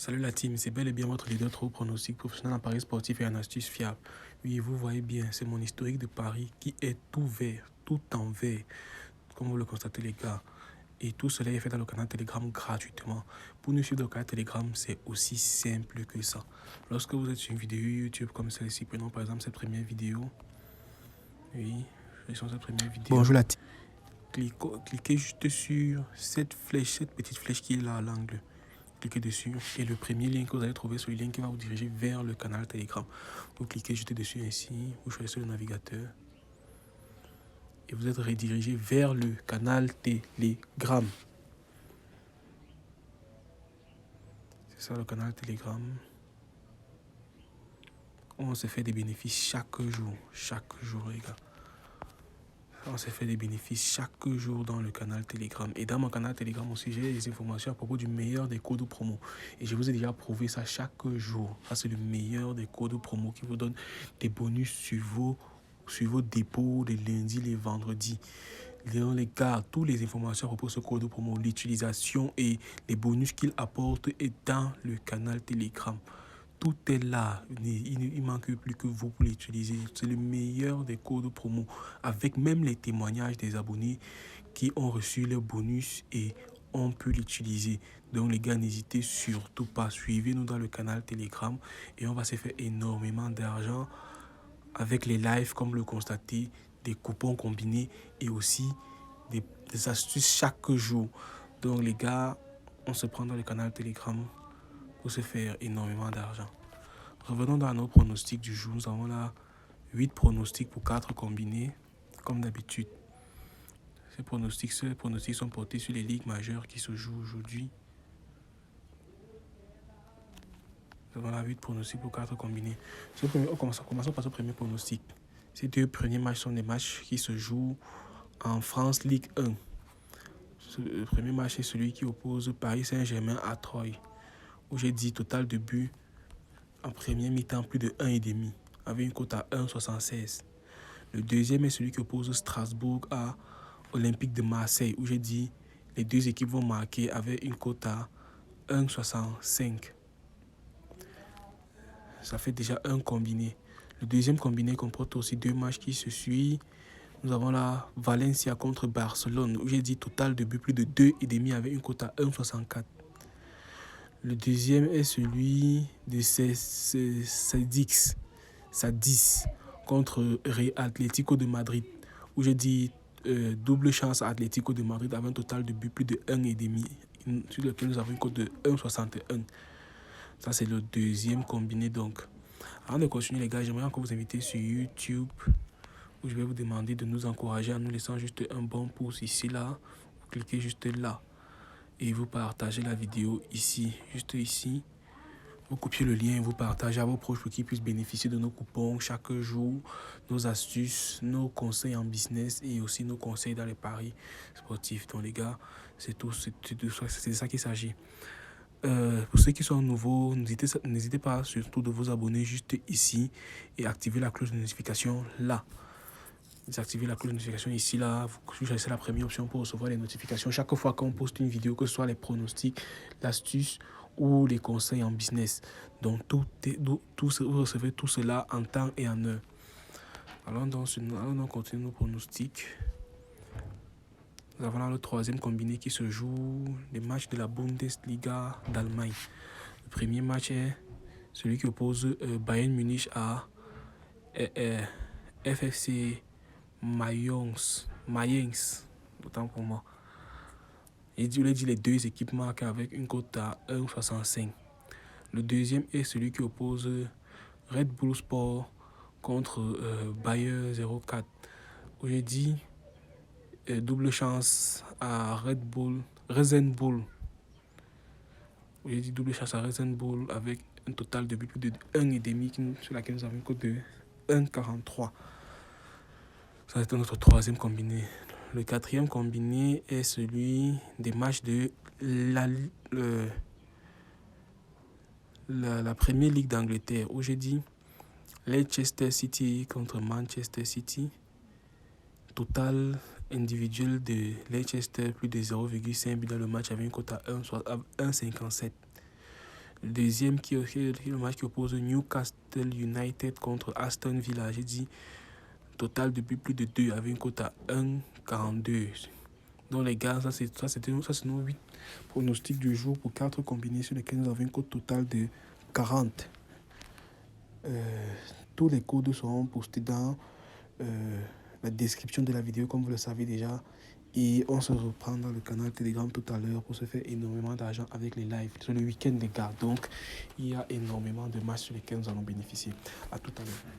Salut la team, c'est bel et bien votre leader trop pronostic professionnel en paris sportif et en astuces fiables. Oui, vous voyez bien, c'est mon historique de paris qui est tout vert, tout en vert, comme vous le constatez les gars. Et tout cela est fait dans le canal Telegram gratuitement. Pour nous suivre dans le canal Telegram, c'est aussi simple que ça. Lorsque vous êtes sur une vidéo YouTube comme celle-ci, prenons par exemple cette première vidéo. Oui, je sur cette première vidéo. Bonjour la team. Cliquez juste sur cette flèche, cette petite flèche qui est là à l'angle. Cliquez dessus et le premier lien que vous allez trouver sur le lien qui va vous diriger vers le canal Telegram. Vous cliquez juste dessus ainsi, vous choisissez le navigateur et vous êtes redirigé vers le canal Telegram. C'est ça le canal Telegram. On se fait des bénéfices chaque jour les gars. On se fait des bénéfices chaque jour dans le canal Telegram. Et dans mon canal Telegram aussi, j'ai des informations à propos du meilleur des codes promo. Et je vous ai déjà prouvé ça chaque jour. Ça, c'est le meilleur des codes promo qui vous donne des bonus sur vos dépôts les lundis, les vendredis. Les gars, toutes les informations à propos de ce code promo, l'utilisation et les bonus qu'il apporte est dans le canal Telegram. Tout est là, il ne manque plus que vous pour l'utiliser. C'est le meilleur des codes promo, avec même les témoignages des abonnés qui ont reçu le bonus et on peut l'utiliser. Donc les gars, n'hésitez surtout pas, suivez-nous dans le canal Telegram et on va se faire énormément d'argent avec les lives comme le constatez, des coupons combinés et aussi des astuces chaque jour. Donc les gars, on se prend dans le canal Telegram pour se faire énormément d'argent. Revenons dans nos pronostics du jour. Nous avons là 8 pronostics pour 4 combinés, comme d'habitude. Ces pronostics sont portés sur les ligues majeures qui se jouent aujourd'hui. Nous avons là 8 pronostics pour 4 combinés. Commençons par ce premier pronostic. Ces deux premiers matchs sont des matchs qui se jouent en France Ligue 1. Le premier match est celui qui oppose Paris Saint-Germain à Troyes, où j'ai dit total de buts en première mi-temps plus de 1,5 avec une cote à 1,76. Le deuxième est celui qui oppose Strasbourg à Olympique de Marseille, où j'ai dit les deux équipes vont marquer avec une cote à 1,65. Ça fait déjà un combiné. Le deuxième combiné comporte aussi deux matchs qui se suivent. Nous avons là Valencia contre Barcelone, où j'ai dit total de buts plus de 2,5 avec une cote à 1,64. Le deuxième est celui de Sadix contre Atlético de Madrid, où j'ai dit double chance à Atlético de Madrid avec un total de buts plus de 1,5, sur lequel nous avons une cote de 1,61. Ça, c'est le deuxième combiné donc. Avant de continuer les gars, j'aimerais encore vous inviter sur YouTube, où je vais vous demander de nous encourager en nous laissant juste un bon pouce ici, là. Vous cliquez juste là. Et vous partagez la vidéo ici, juste ici. Vous copiez le lien et vous partagez à vos proches pour qu'ils puissent bénéficier de nos coupons chaque jour, nos astuces, nos conseils en business et aussi nos conseils dans les paris sportifs. Donc les gars, c'est de ça qu'il s'agit. Pour ceux qui sont nouveaux, n'hésitez pas surtout de vous abonner juste ici et activer la cloche de notification là. Désactivez la cloche de notification ici, là. Vous choisissez la première option pour recevoir les notifications. Chaque fois qu'on poste une vidéo, que ce soit les pronostics, l'astuce ou les conseils en business. Donc, vous recevez tout cela en temps et en heure. Allons donc continuer nos pronostics. Nous avons là le troisième combiné qui se joue, les matchs de la Bundesliga d'Allemagne. Le premier match est celui qui oppose Bayern Munich à FFC Mayence, autant pour moi. Et je l'ai dit, les deux équipes marquent avec une cote à 1,65. Le deuxième est celui qui oppose Red Bull Sport contre Bayer 04. Où j'ai dit double chance à Rasenbull. Où j'ai dit double chance à Rasenbull avec un total de but plus de 1,5 sur laquelle nous avons une cote de 1,43. Ça, c'est notre troisième combiné. Le quatrième combiné est celui des matchs de la Première Ligue d'Angleterre, où j'ai dit Leicester City contre Manchester City. Total individuel de Leicester, plus de 0,5 but dans le match avec une cote à 1,57. Le deuxième qui est le match qui oppose Newcastle United contre Aston Villa. J'ai dit total de but plus de 2 avec une cote à 1,42. Donc les gars, ça c'est nos 8 pronostics du jour pour 4 combinés sur lesquels nous avons une cote totale de 40. Tous les codes seront postés dans la description de la vidéo comme vous le savez déjà. Et on se reprend dans le canal Telegram tout à l'heure pour se faire énormément d'argent avec les lives. C'est le week-end les gars, donc il y a énormément de matchs sur lesquels nous allons bénéficier. À tout à l'heure.